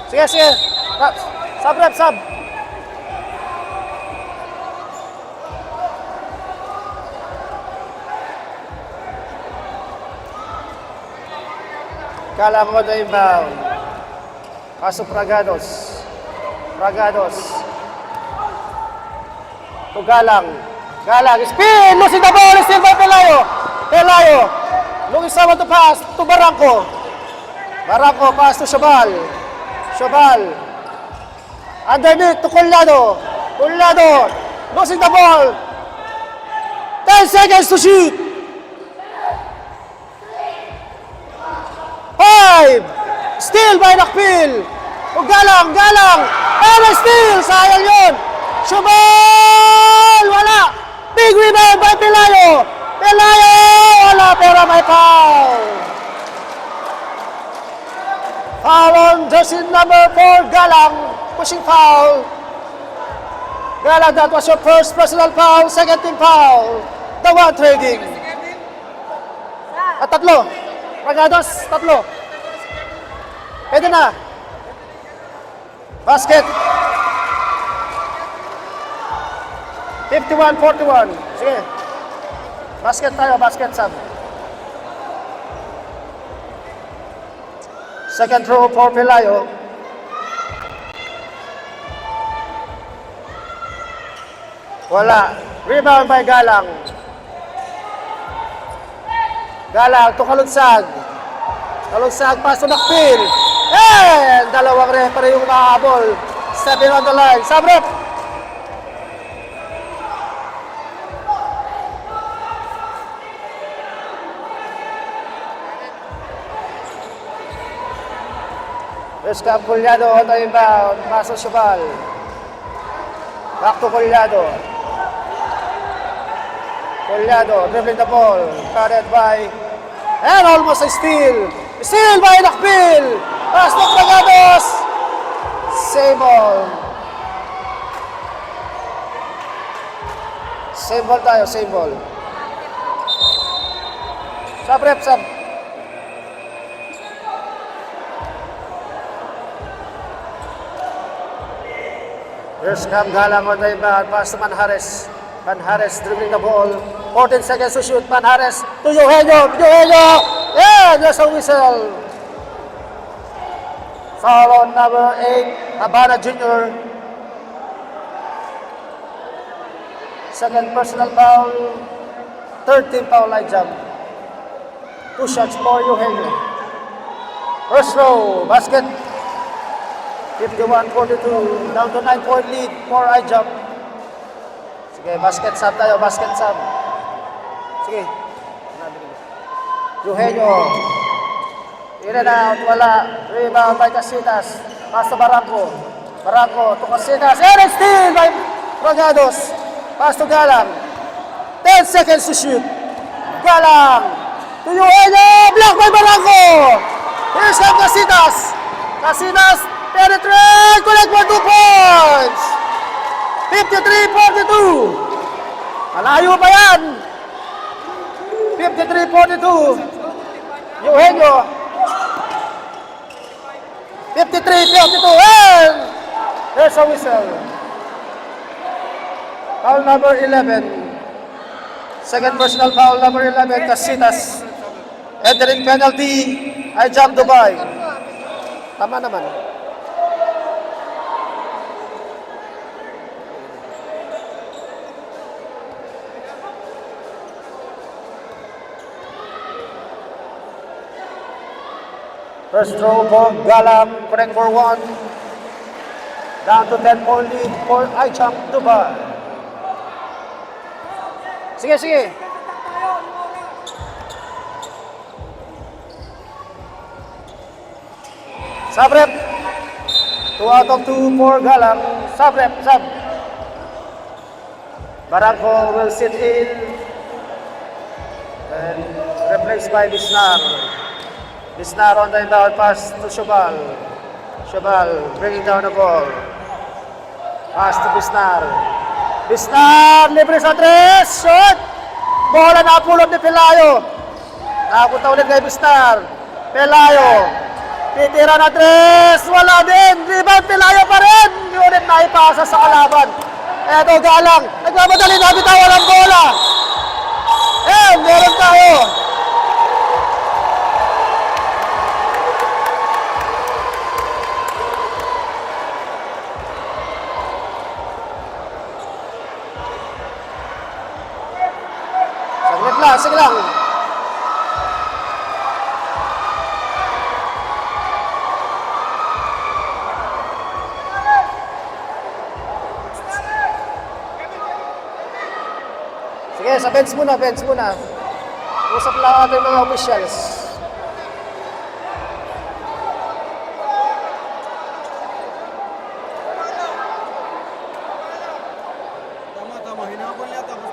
Sige, sige. Sub, rep, sub. Kala mo na inbound. Paso Pragados. Pragados. To Galang. Galang. Spin! Losing the ball. Still by Pelayo. Pelayo. Looking someone to pass. To Barranco. Barranco. Pass to Shabal. Shabal. Underneath to Collado. Collado. Losing the ball. 10 seconds to shoot. 5. Steal by Nakpil. O Galang, Galang. And a steal. Sayang yun. Shabal. Wala. Big rebound by Pelayo. Pelayo. Wala pero may foul. Foul on jersey number 4. Galang. Pushing foul. Galang, that was your first personal foul. Second team foul. The one trading. At tatlo. Ragados, tatlo. Pwede na. Basket. 51-41. Sige. Basket tayo, basket sub. Second throw for Pelayo. Wala. Rebound by Galang. Galang to Kalunsag. Kalunsag, pass to Nakpil. And dalawang referee yung mahabol. Stepping on the line. Sabrep. First come Collado on the inbound. Paso Shabal. Back to Collado. Collado dribbling the ball. Carried by. And almost a steal. Steal by Nakpil. Pass to Pragados. Same ball. Same ball tayo, same ball. Sub rep, sub. First come Galang on the inbound. Pass to Manjares. Manjares dribbling the ball. 14 seconds to shoot. Manjares to Eugenio. Eugenio. Yeah, there's a whistle. Foul on number 8, Habana Jr. Second personal foul. Third team foul line jump. 2 shots for Eugenio. First row, basket. 51-42. Down to 9-point lead for I jump. Sige, basket sub tayo, basket sub. Sige. Eugenio. In and out, wala. Rebound by Casitas. Pass to Barranco. Barranco to Casitas. And it's steal by Pragados. Pass to Galang. 10 seconds to shoot. Galang. To Eugenio. Block by Barranco. Here's come Casitas. Casitas penetrate. Collect for 2 points. 53-42. Malayo pa yan. 53-42. Eugenio. 53-52, and there's a whistle. Foul number 11. Second personal foul number 11, Casitas. Entering penalty, I jump Dubai. Tama naman. First throw for Galang, connect for 1. Down to 10-point lead for I jump Dubai. Sige, sige. Sabrep. 2 out of 2 for Galang. Sabrep, sub. Barranco will sit in. And replaced by Bisnar. Bisnar on the inbound pass to Shabal. Shabal bringing down the ball. Pass to Bisnar. Bisnar, libre sa 3. Shot! Bola napulot ni Pelayo. Nakapunta ulit kay Bisnar. Pelayo. Titira na tres. Wala din. Rebound, Pelayo pa rin. Ngunit naipasa sa kalaban. Eto, Galang. Nagmamadali na bitawan ang bola. Meron tayo. Saglit lang, sige lang. Sige, sa bench muna, bench muna. Usap lang ating mga officials. Tama, hinabol niya tapos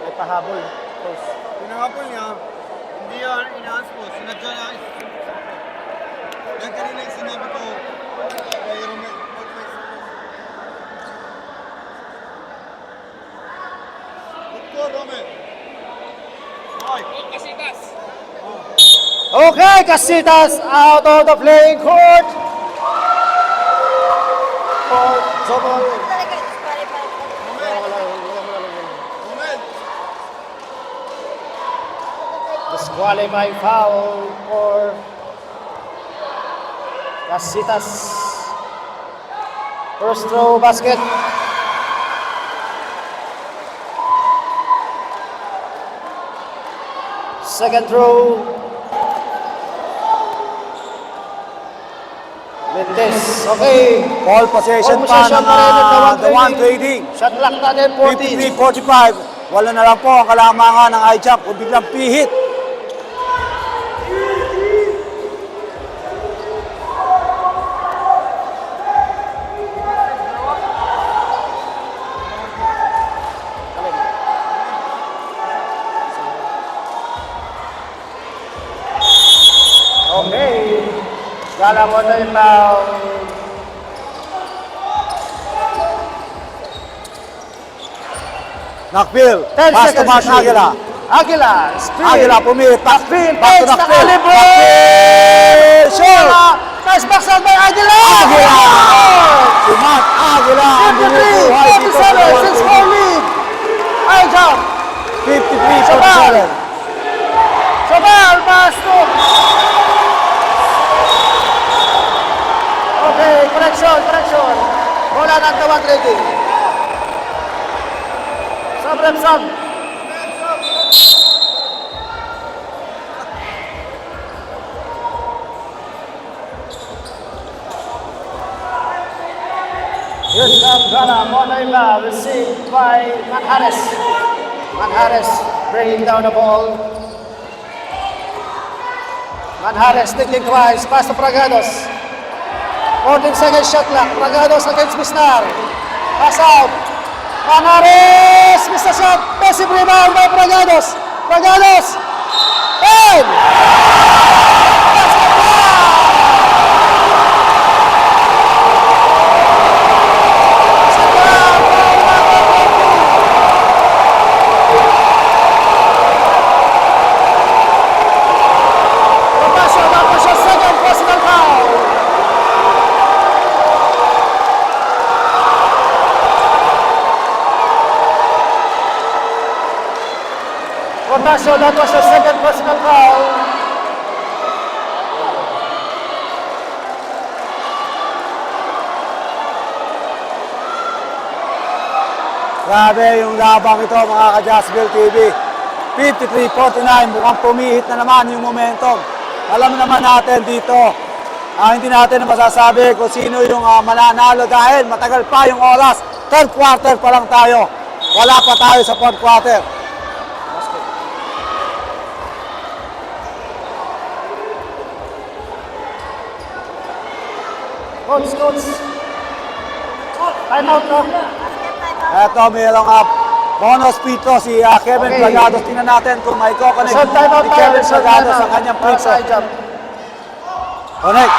May pahabol. Close. hinabol niya, hindi yan inaaspo, sinadya niya. Yan kanina yung sinabi ko, kay Romel, good call, Romel. Okay, Casitas out of the playing court. For Zobon. Romel, Disqualifying foul for Casitas. First throw basket. Second throw. Mendez. Okay. Ball possession pa ng the one trading. Shot clock natin 14. 53-45. Wala na lang po ang kalamangan ng high-jump kung biglang pihit. Okay. Galang mo na yung foul. Knockville. 10 Pass to seconds Mark to shoot. Aguila. Aguila. Sprint. Aguila pumilit. Back to Takes the Knockville. caliber. Knockville. Shoot! Nice backside by Aguila. Aguila. Si Mark Aguila. Ang 53, binubuhay dito sa 47, 6-4 lead. High jump. 53-47. Sabal, pass to. Okay, correction. Bola ng tawag ready. Sub. Here's Gala, Monaima, received by Manhares. Manhares bringing down the ball. Manhares thinking twice, pass to Pragados. 14 seconds shot clock, Pragados against Bisnar. Pass out. Manhares, missed the shot. Massive rebound by Pragados. Pragados. In! So that was the second personal foul. Grabe yung labang ito mga ka-Jazzville TV. 53-49, mukhang pumihit na naman yung momentum. Alam naman natin dito, hindi natin masasabi kung sino yung mananalo dahil matagal pa yung oras. Third quarter pa lang tayo. Wala pa tayo sa fourth quarter. Coach. Time out, no? Eto, mayroong bonus free throw si Kevin Okay. Plagados. Tingnan natin kung may connect So, time out ni tayo. Kevin Plagados sa kanyang free throw. Side jump. Connect.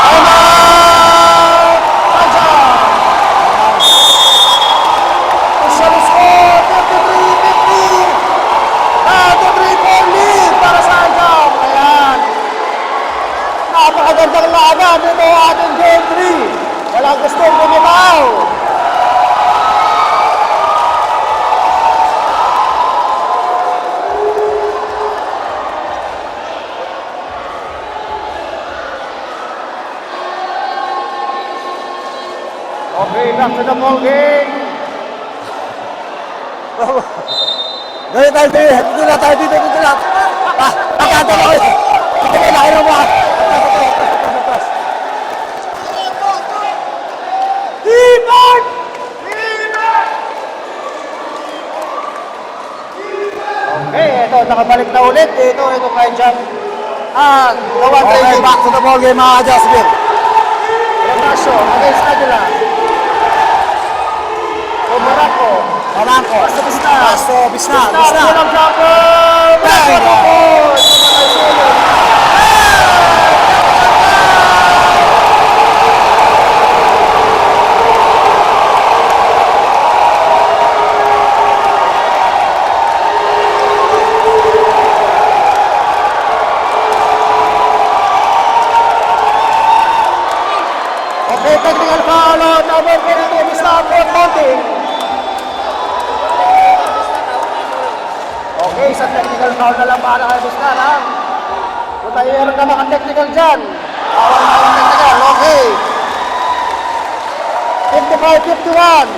Time out! Side jump! Official score, 53-50. 3-4 lead para sa side jump. Ayan. Napakagandang Okay, back to the ball game. Dito tayo, dito na tayo, dito na. Pagkata na kayo. Dito na kayo mo. Teamwork! Okay, ito, nakabalik na ulit. Ito kay Jam. Gawan Okay, training. back to the ball game mga ka-Jazzville. Rotasio, against Aguila. Barangco. Barangco. Pasto Bisna. Pasto Bisna. Walang jumper. Bang! Okay, technical foul on number 42, Bisna for Monty. Okay, isang technical foul na lang para kay Bisna, ha? Kung mayroon ka mga technical dyan, bawal na ang technical, okay. 55-51.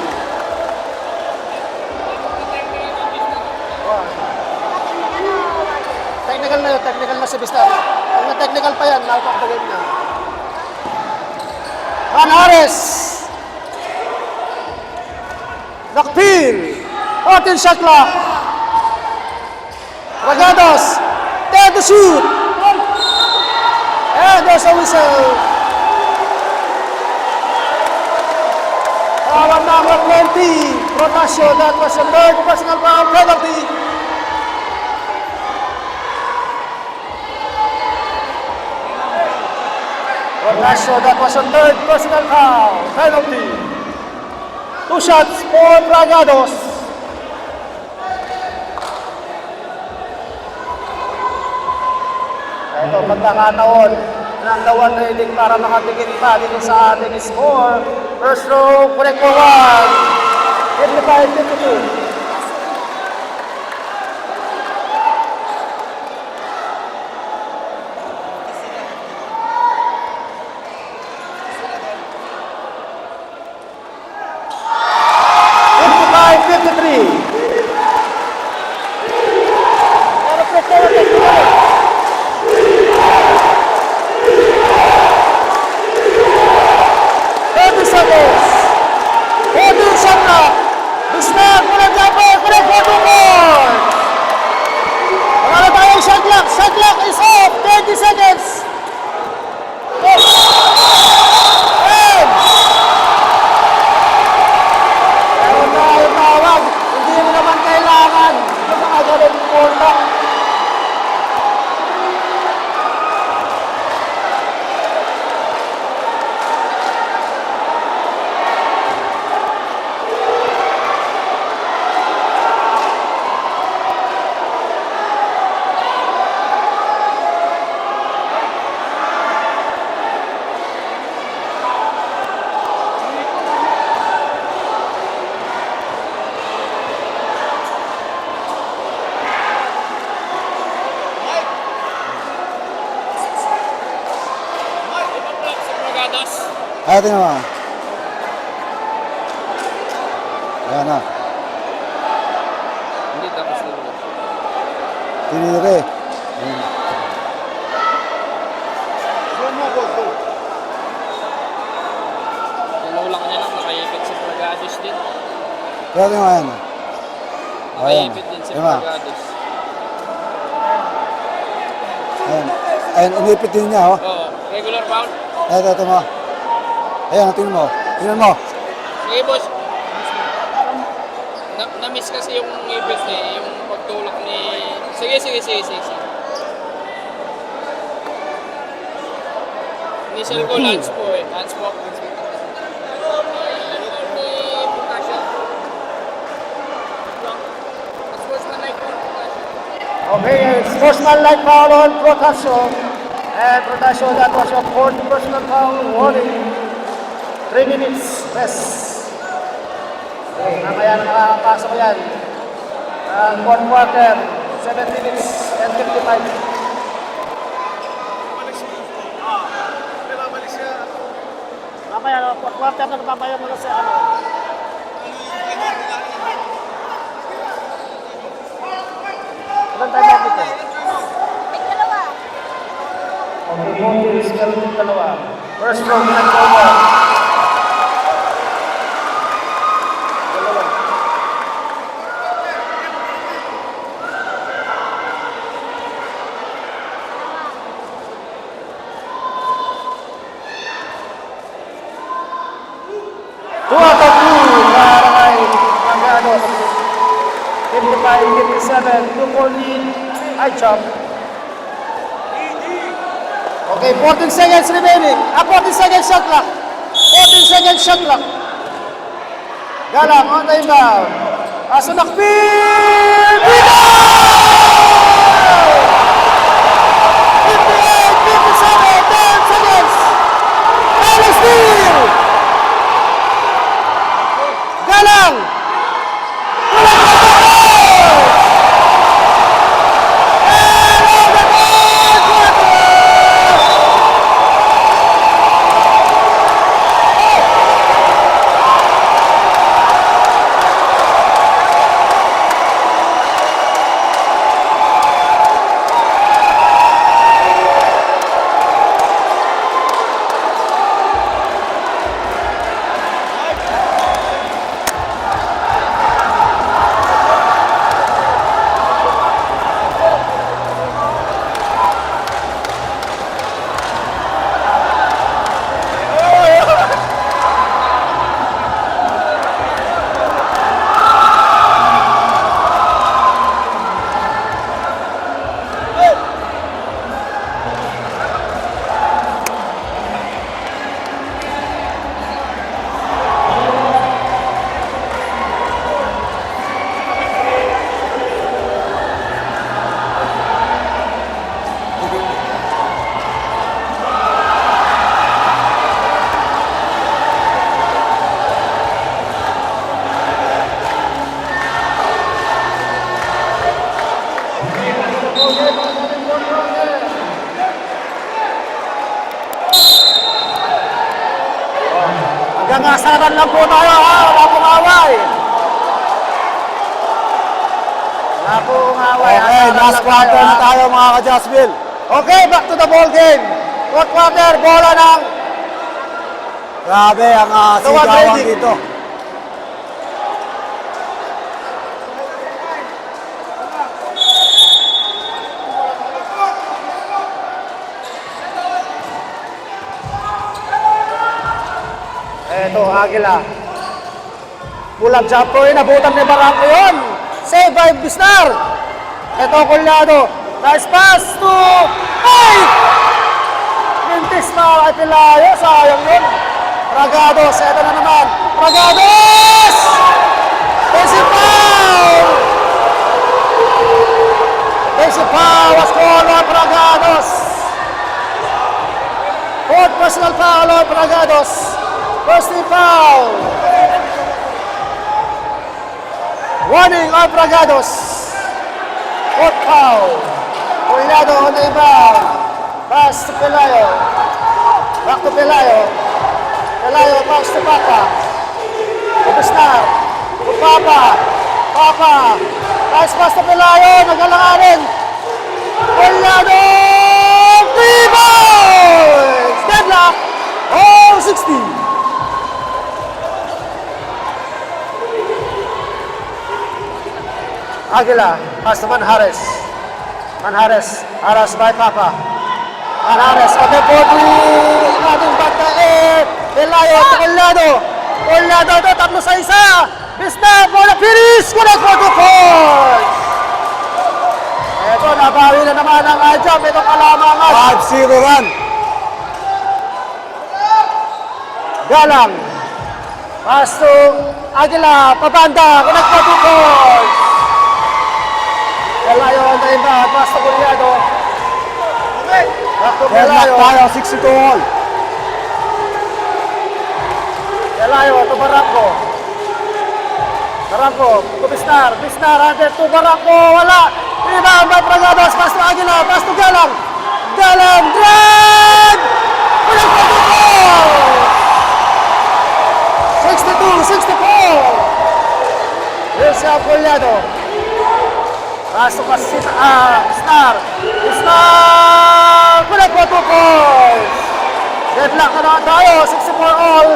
Technical na yun, technical na si Bisna. Kung na-technical pa yan, nakapagpagin niya. Juan Ares. Nakpil. 14 shot clock. Ragados. 10 to shoot. And there's a whistle. Foul number 20. Rotasio, that was a third personal foul penalty. Rotasio, that was a third personal foul penalty. 2 shots for Ragados. Ito, pagkakataon ng Gawan Training para makatigit pa dito sa ating score. First row, correct for 1. 55-52. Shot clock is off! 30 seconds! Meron tayo tawag. Hindi mo naman kailangan ng mga ganun porta. Ayan, tingnan mo. Ayan na. Hindi tapos na. Tinire. Tinulak niya lang, nakaipit si Pragados din. Kaya tingnan mo, ayan. Nakaipit din si Tingnan mo. Pragados. Ayan. Ayan, inipit din niya, oh. Oo, regular foul. Ito mo. Ayan, tingnan mo. Tingnan mo. Sige, boss. Na-miss kasi yung ipit eh, yung pagtulak ni... Sige. Initial ko, Lance po eh. Lance po. Okay, sportsman-like foul on Protasio. And Protasio, that was your fourth personal foul warning. 3 minutes rest. Okay, mamaya na makakapasok yan. Fourth quarter, 7 minutes and 55. mamaya, quarter na mamaya muna sa ano. Ilan tayo ba dito? Okay, Montes, meron yung dalawa. First row, pinag-over. Dalawa. Two out of two para kay Maganos. 55-57, 2-4 lead. High jump. Okay, 14 seconds remaining. 14 seconds shot clock. 14 seconds shot clock. Galang on the inbound. Aso nakpil! 58-57, 10 seconds. Galang steal! Galang! Hanggang asaran lang po tayo ha, wala pong away. Wala pong away. Okay, last quarter na tayo mga ka-Jasville. Okay, back to the ball game. Fourth quarter, bola ng Grabe ang Tawag sigawan ready. dito. Eto, Agila. Pull-up jumper, inabutan ni Barangco yun. Save by Bisnar. Eto, Collado. Nice pass to... Ay! Mintis na kay Pilayo. Sayang yun. Ragados. Eto na naman. Ragados! Basic foul! Basic foul was called on Ragados. Fourth personal foul on Ragados. First team foul. Warning of Ragados. Fourth foul. Collado on the inbound. Pass to Pelayo. Back to Pelayo. Pelayo pass to Papa. To Bisnar. To Papa. Papa. Nice pass to Pelayo. Nagalanganin. Collado. 3 balls. Deadlock. Oh, 60. Aguila, pass to Manjares. Manjares, Aras by Papa. Manjares, okay po ating bata Pelayo, Collado. Collado to, tatlo sa isa. Bisnar, bola finish, connect for 2 points. Ito, nabawi na naman ang Ajam. Ito kalamangan. 5-0 run. Galang. Pass to Aguila, pabanda, connect for 2 points. Pelayo on the inbound, pass to Collado. Back to Deadlock Pelayo. tayo, 62 all. Pelayo to Barangco. Barangco to Bisnar. Bisnar handed to Barangco. Wala. Rebound by Pragados. Pass to Aguila. Pass to Galang. Galang. Drag! Connect for 2 goals! Rescue Collado. Pass to Star. Connect for 2 points. Deadlock na naman tayo, 64 all.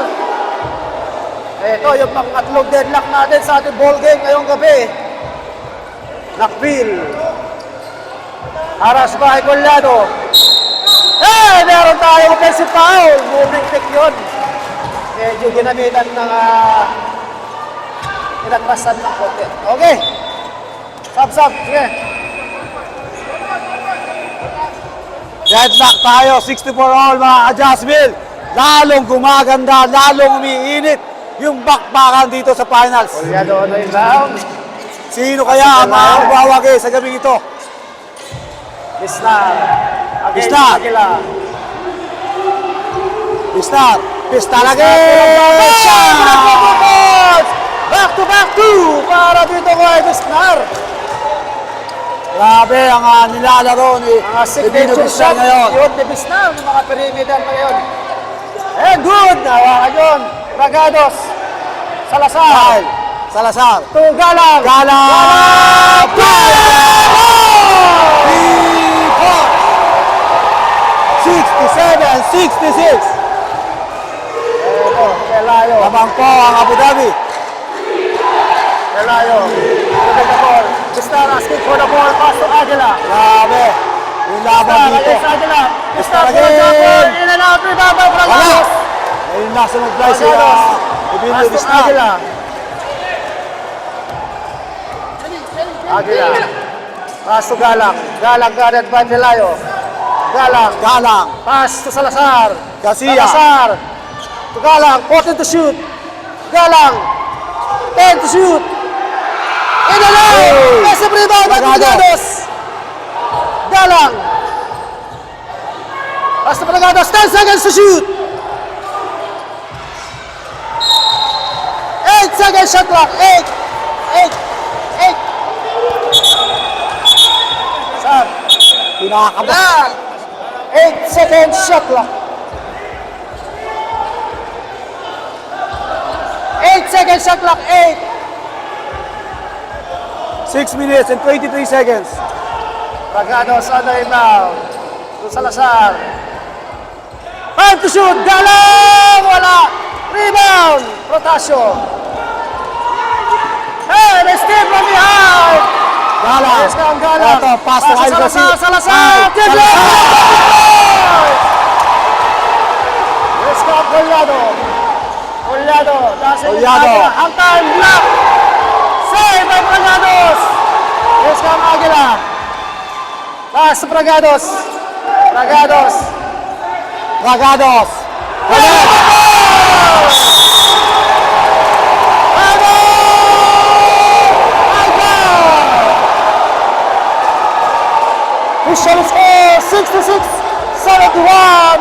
Ito yung pangatlong deadlock natin sa ating ball game ngayong gabi. Nakpil. Haras bahay Collado. Meron tayong offensive foul. Moving pick yun. Medyo ginamitan ng inatrasan ng konti. Okay. Sub. Sige. Deadlock tayo, 64 all mga ka-Jazzville. Lalong gumaganda, lalong umiinit yung bakbakan dito sa finals. Collado na yung down. Sino kaya ang makakabawagi sa gabi ito? Pistar. Pistar. Pistar again! Back to para dito kay Pistar. Grabe ang nilalaro ni Mga Divino signature Pistar shot ngayon. yun ni Pistar, yung mga perimeter ngayon. Good! Nawakan yun. Ragados. Salazar. Salazar. Galang. Galang! 67-66. Pelayo. Lamang po ang Abu Dhabi. Pelayo. Look the ball. Pistar asking for the ball. Pass to Aguila. Grabe. Yung laban Pistar dito. against Aguila. Pistar Pistar for the again. ball. In and out. Rebound by Wala. Ragados. Ayun na sumag-fly si Ragados. Divino Pass to Pistar. Aguila. Aguila. Pass to Galang. Galang guarded by Pelayo. Galang. Galang. Pass to Salazar. Garcia. Salazar. To Galang. 14 to shoot. Galang. 10 to shoot. In the lane. Hey. Massive rebound by Ragados. Ragados. Galang. Pass to Ragados. 10 seconds to shoot. 8 seconds shot clock. 8. Saan? Pinakabas. 8 seconds shot clock. 8 seconds shot clock. 8. 6 minutes and 23 seconds. Ragados on the inbound. To Salazar. Time to shoot. Galang! Wala. Rebound. Protasio. Hey, they steal from behind. Galang. Yes, ang Galang. Ito, pass to Kyle Garcia. Salazar. Salazar. Yes, Collado. Collado. Collado. Ang time block. Save by Ragados. Yes, Aguila. Pass to Ragados. Ragados. Ragados. Official score 66-71.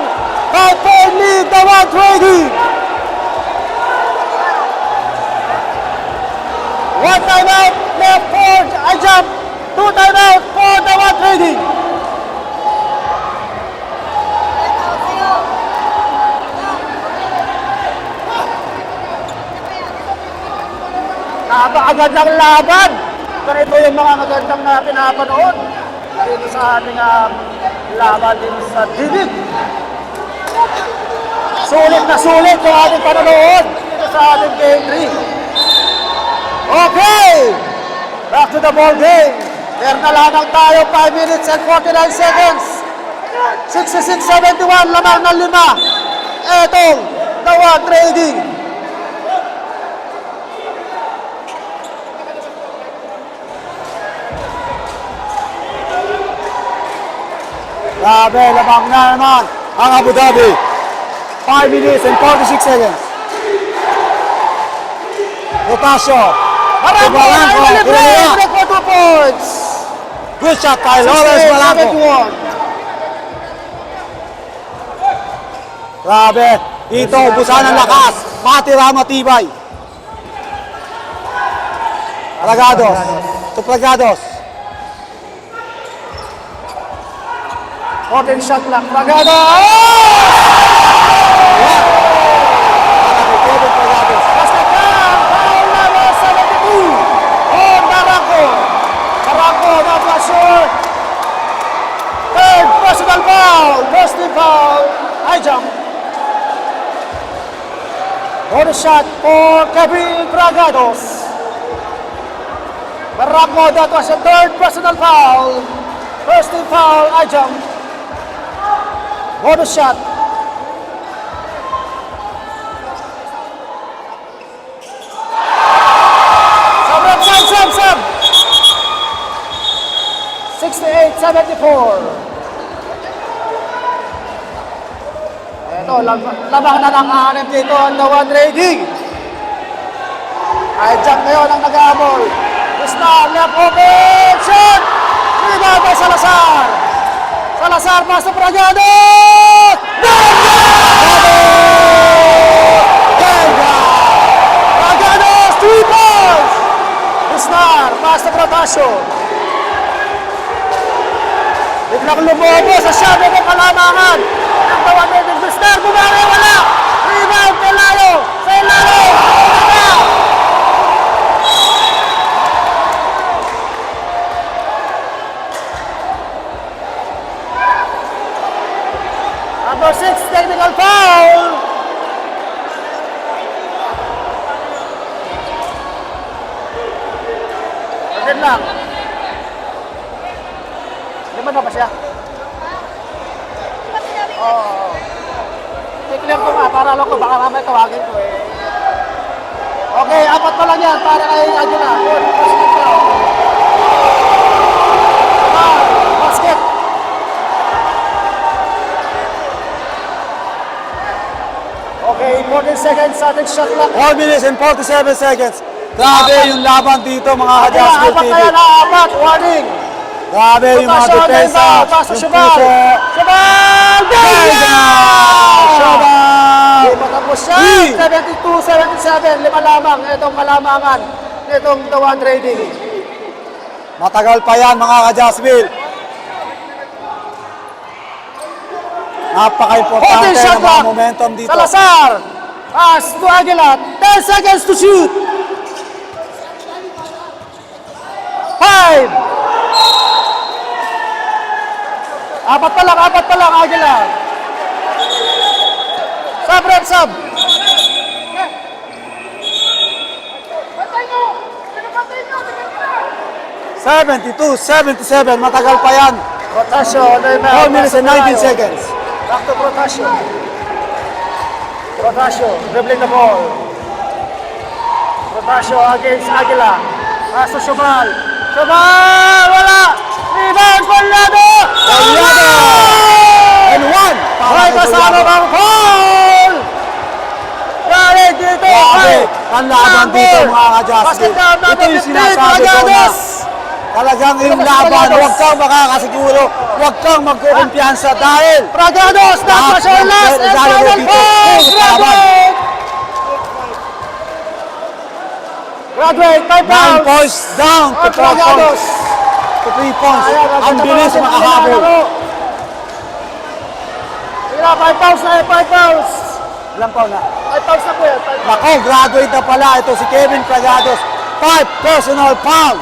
5-point lead, the one trading. One timeout left for a jump. 2 timeout for the one trading. Napakagandang laban. Ganito yung mga magandang na pinapanood dito sa ating laban din sa Dilig. Sulit na sulit yung ating panonood dito sa ating game 3. Okay! Back to the ball game. Meron na lamang tayo 5 minutes and 49 seconds. 66-71, lamang ng 5. Etong the one trading. Grabe, lamang na naman ang Abu Dhabi. 5 minutes and 46 seconds. Rotasio. Marango, break for 2 points. Good shot by Lawrence Malanco. 71. Grabe, dito ubusan ng lakas. Matira matibay. Ragados. Ragados. 14 shot clock. Ragado! Basta ka! Foul number 72! Bonus shot for Kevin Bragados. Barangco, that was a third personal foul. First team foul, Ajam. Bonus shot. Sub. 68-74. Ito, labang na ng hanip dito ang Dawan Trading. Ajam ngayon ang nag-aabol. Gustav, left open, shot! Rebound by Salazar. Salazar, pass to Bragados! Bragados, 3 points! Gustav, pass to Protasio. Biglang lumobo sa shadow ng kalamangan. Ang tawag ng Gustav, bumari, wala! Rebound, Pelayo, sa ilalim! Number 6, technical foul. Pagin lang. Lima na ba siya? Oo. I-clear ko nga, para alam ko, baka mamay tawagin ko eh. Okay, 4 pa lang yan, para kay Adjuna. Good, basket foul. Basket. Okay, 14 seconds sa ating shot clock. 4 minutes and 47 seconds. Grabe yung laban dito mga ka-Jasper Apat TV. kaya na apat, warning. Grabe yung mga depensa. Paso Yung Shubal. puso. Shubal! Benga! Shubal! Di matapos siya. 72-77, 5 lamang. Itong kalamangan. Itong Dawan Trading. Matagal pa yan mga ka-Jasper. Napaka-importante ng shot mga clock. momentum dito. Salazar. Pass to Aguilar. 10 seconds to shoot. 5. Apat pa lang, Aguilar. Sub, red sub. 72-77, matagal pa yan. Protasio, 4 minutes and 19 seconds. Back to Protasio. Protasio, dribbling the ball. Protasio against Aguila. Pass to Shubal. Shubal! Wala! Rebound, Collado! Collado! And one! Ay, kasama bang foul! Galing dito! Grabe! Ang laban dito mga ka-Jasper. Basket down, Ito yung sinasabi ko na talagang yung laban, huwag kang makakasiguro, huwag kang magkukumpiyansa dahil Bragados, that was your last and final foul! Graduate, 5 9 pounds! points down to 4 Bragados! points. To 3 points. Ang bilis makahabol. Tira, 5 pounds na 5 pounds! Ilang pa na? 5 pounds na po yan, 5 pounds. Nako, graduate na pala. Ito si Kevin Bragados. 5 personal foul.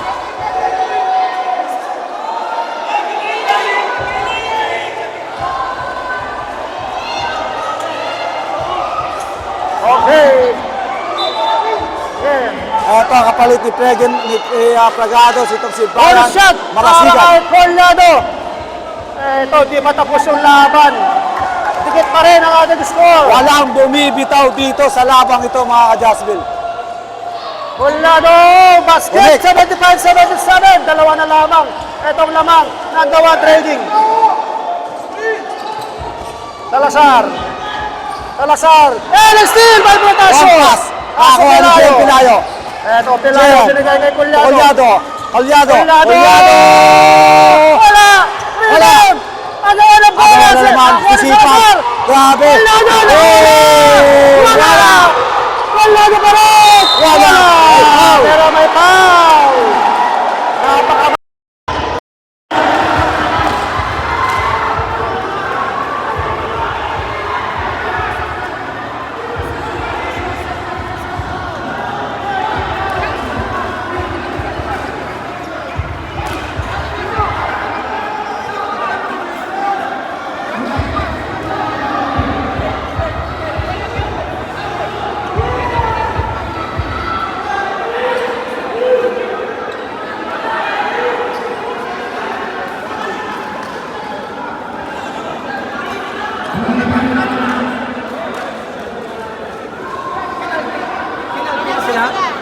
Okay. Yeah. Ito ang kapalit ni Bragados. Itong si Bonus Baran shot! Marasigan. Para kay Collado! Ito, di matapos yung laban. Dikit pa rin ang ating score. Walang bumibitaw dito sa labang ito mga ka-Jasper. Collado! Basket! Ulit. 75-77. Dalawa na lamang. Itong lamang ng Dawan Trading. Salazar. And steal by Protasio! One pass. Ako ang Jen Pilayo. Ito, Pilayo. Binigay kay Collado. Collado. Wala! Rebound! Ano na ba? Ako na naman, sisipan. Grabe. Collado! Wala! Collado pa rin! Wala! May foul. Pero may foul! Napaka... ha?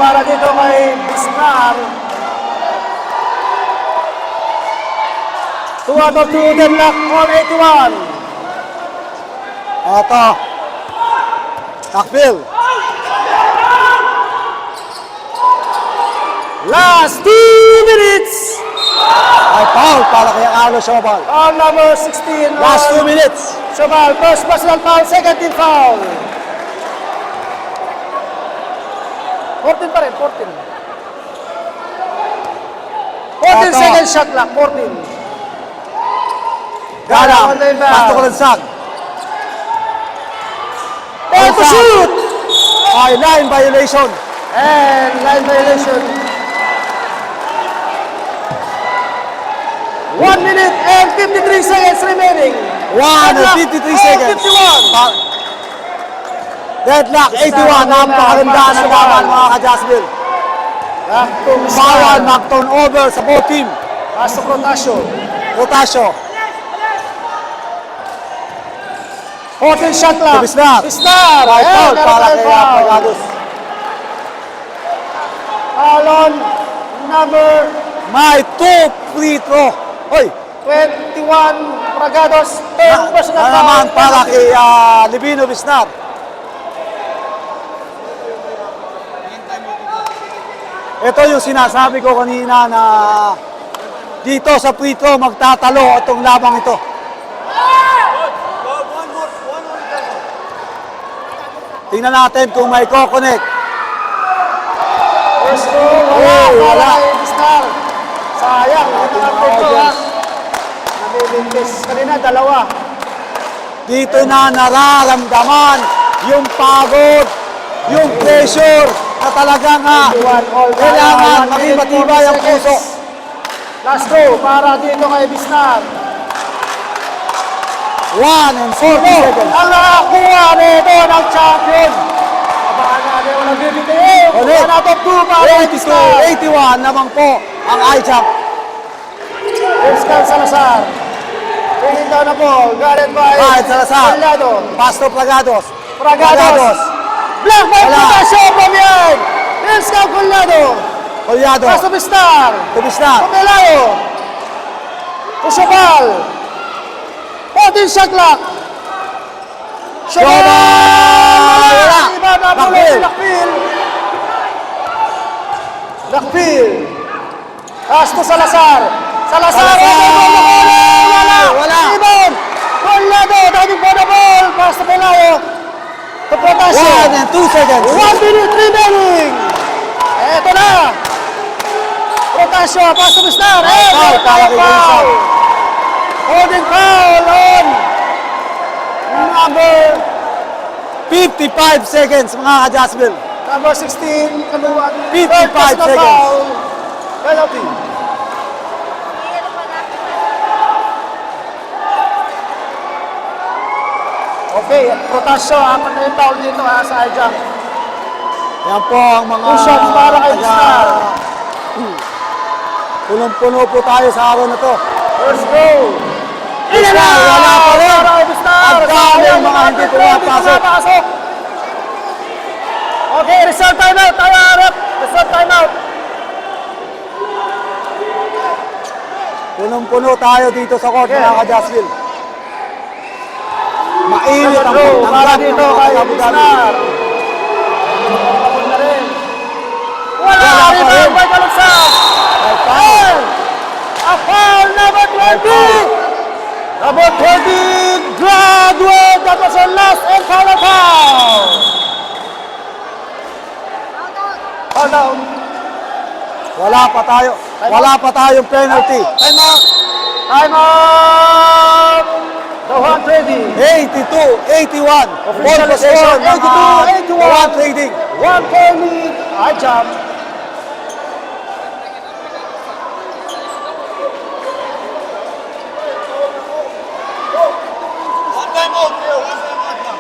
para dito kay Bisnar. 2 out of 2 deadlock on 81. Ito. Takbil. Last 2 minutes. Ay, foul para kay Carlo Sobal. Foul number 16. Last on 2 minutes. Sobal, first personal foul, second team foul. 14 pa rin, 14. 14 Ito. second shot clock, 14. Galang. on the inbound. Pasto ko ng sag. Time to shoot! Ay, line violation. And line violation. 1 minute and 53 seconds remaining. 1 and 53 seconds. 51. Deadlock, 81. Napakaganda ng laban mga ka-Jasmine. Back to Bawal mag-turnover sa both team. Pasok Rotasio. Rotasio. 14 shot clock. To Bisnar. Bisnar. Ay, Ayan, foul meron para tayong kay foul. Apagados. Foul on number May 2 free throw. Hoy, 21 Pragados. Third personal na foul. naman para kay Livino Bisnar. Ito yung sinasabi ko kanina na dito sa free throw magtatalo itong labang ito. Tingnan natin kung may ko-connect. First goal. Wala. Oh, wala. Wala kay Bisnar. Sayang. Ito ang free throw ha. Nabilintis. Kanina, dalawa. Dito na nararamdaman yung pagod, yung pressure na talagang kailangan maging matibay ang puso. Last go para dito kay Bisnar. 1 and 40 seconds. Ang nakakuha nito ng champion. Abangan natin ang nagbibigay. Ulit. 1 out of 2 para kay Bisnar. 82, 81 naman po ang I-jump. Oscar Salazar. Tingin daw na po. Galit by Kahit Salazar. Collado. Pasto Plagados. Pragados. Black by Wala. Protasio from behind. Oscar Collado. Collado. Paso Bisnar. Tubisnar. Pumelayo. Usobal. 14 shot clock. Sobal! Wala. Iba na mula Lakpil. si Lakpil. Lakpil. Pass to Salazar. Salazar. Wala. Wala. Ibon. Collado. Diving for the ball. Pass to Pelayo. To Protasio. 1 and 2 seconds. 1 minute remaining. Eto na. Protasio. Pass to Bisnar. Foul para kay Wilson. Holding foul on number 55 seconds mga ka-Jasmine. number 16, number 1. 55 seconds. Penalty. Okay, Protasio, apat na yung foul dito sa I-jump. Yan po ang mga... Two shots para kay Bisnar. Punong-puno po tayo sa araw na to. First goal. Bisnar, wala pa rin. Para kay Bisnar. Ang dami Sayang, mga hindi pumapasok. Okay, result timeout. Tayo harap. Result timeout. Punong-puno tayo dito sa court Okay. mga ka-Jasmine. Mainit ang Para pagtanggap ng dito mga kay Abu Dhabi. Bisnar. Tapos na rin. Wala! Wala pa Rebound rin. by Kalugsan. Foul! A foul number 20! Number 20, graduate! That was our last and final foul! Foul down. Wala pa tayong penalty. Time out! Time out! The one trading. 82-81. Ball Official possession score, ng 82-81. One Trading. One point lead. I jump. One time out, Leo. One time out now.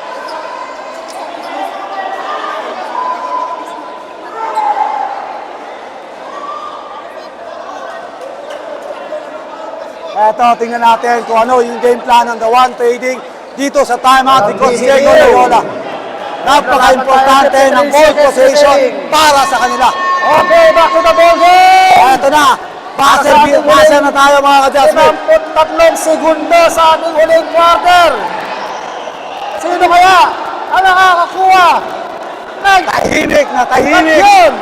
Eto, tingnan natin kung ano yung game plan ng The One Trading dito sa timeout ni Coach Sige. Diego Loyola. Napaka-importante ng ball possession para sa kanila. Okay, back to the ball game! Ito na. Base na tayo mga ka-Jasmine. 53 segundo sa ating huling quarter. Sino kaya ang nakakakuha ng Tahimik na tahimik. yun?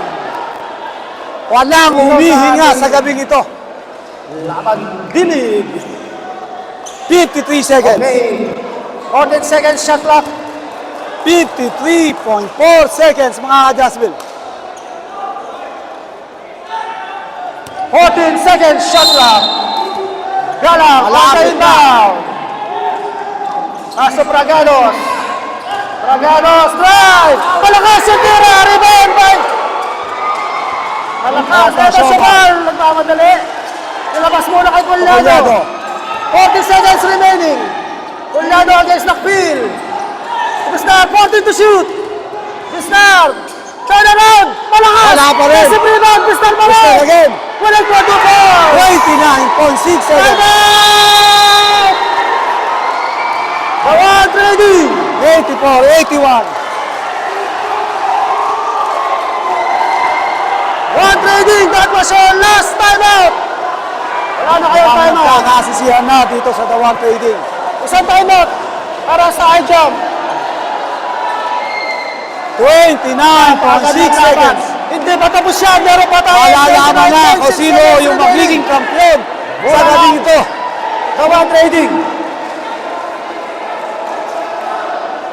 Walang humihinga sa gabing ito. Laban dilig. 53 seconds. Okay. 14 seconds shot clock. 53.4 seconds mga ka-Jasmine. 14 seconds shot clock. Galang, Malapit pasa inbound. Paso Bragados. Bragados, drive. Malakas yung tira. Rebound by. Malakas. Ito sa ball. Nagmamadali. Nilabas muna kay Collado. Collado. 40 seconds remaining. Collado against Nakpil. Bisnar, 14 to shoot. Bisnar. Turn around. Malakas. Wala pa rin. Massive rebound. Bisnar pa Bisnar rin. again. Walang 24. 29.6 seconds. Bawang trading. 84, 81. One trading. That was your last timeout. Wala na kayong Ang timeout. nagkakasisihan na dito sa The One Trading. Isang timeout para sa high jump. 29.6 seconds. Hindi pa tapos yan. Meron pa tayo. Malalaman na kung sino yung magiging kampiyon sa gabing ito. Bawang trading.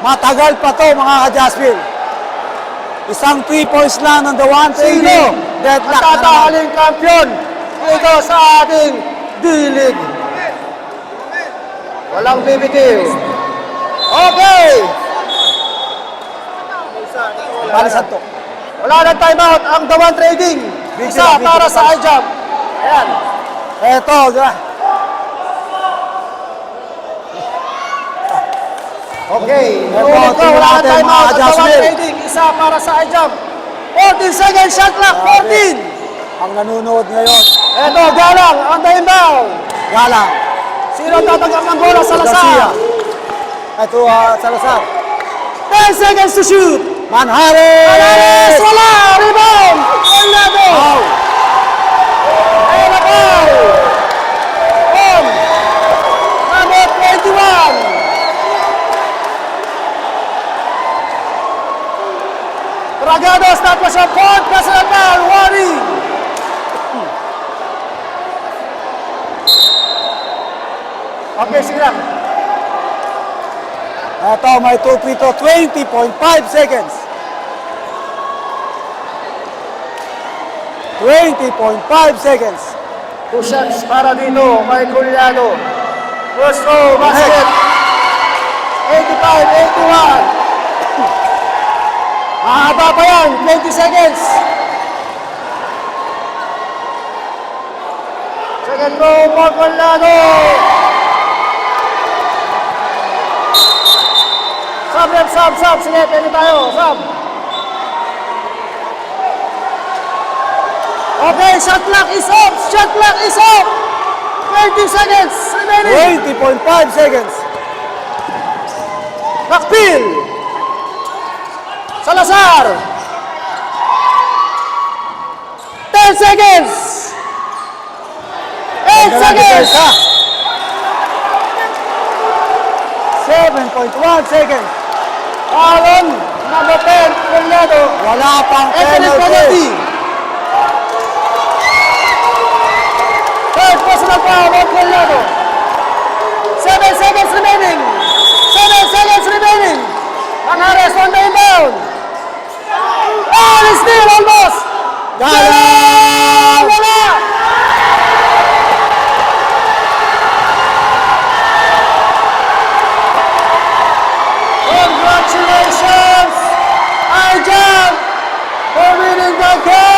Matagal pa to mga ka-Jasmine. Isang 3 points lang ng The One Trading. Sino? Deadlock na naman. Matataling kampiyon dito sa ating D-League. Walang bibitiw. Okay. Balisan to. Wala nang timeout ang The One Trading. Isa para sa high jump. Ayan. Eto, Okay. Eto, Ulit ko, tingnan wala nang natin, timeout mga ang The One adjustment. Trading. Isa para sa high jump. 14 seconds shot clock. 14. ang nanonood ngayon. Eto, Galang on the inbound. Galang. Sino tatanggap ng bola? Garcia. Salazar. Ito, Salazar. 10 seconds to shoot. Manjares! Alares, wala! Rebound! Collado! Wow. Ayan na foul! On! Number 21! Bragados, that was a fourth personal foul, warning! Okay, sige lang. Ito, may 2 free throw, 20.5 seconds. 20.5 seconds. 2 shots para dito kay Collado. First row, basket. 85-81. Mahaba pa yan, 20 seconds. Second row for Collado. Sub. Sige, pwede tayo. Sub. Okay, shot clock is off. Shot clock is off. 20 seconds remaining. 20.5 seconds. Nakpil. Salazar. 10 seconds. 8 seconds. 7.1 seconds. Alon, number 10, Collado. Wala pang Excellent penalty. penalty. Third personal foul on Collado. 7 seconds remaining. 7 seconds remaining. Manjares on the inbound. Oh, it's still almost. Galang! Wala! Congratulations, Arjan, for winning the game!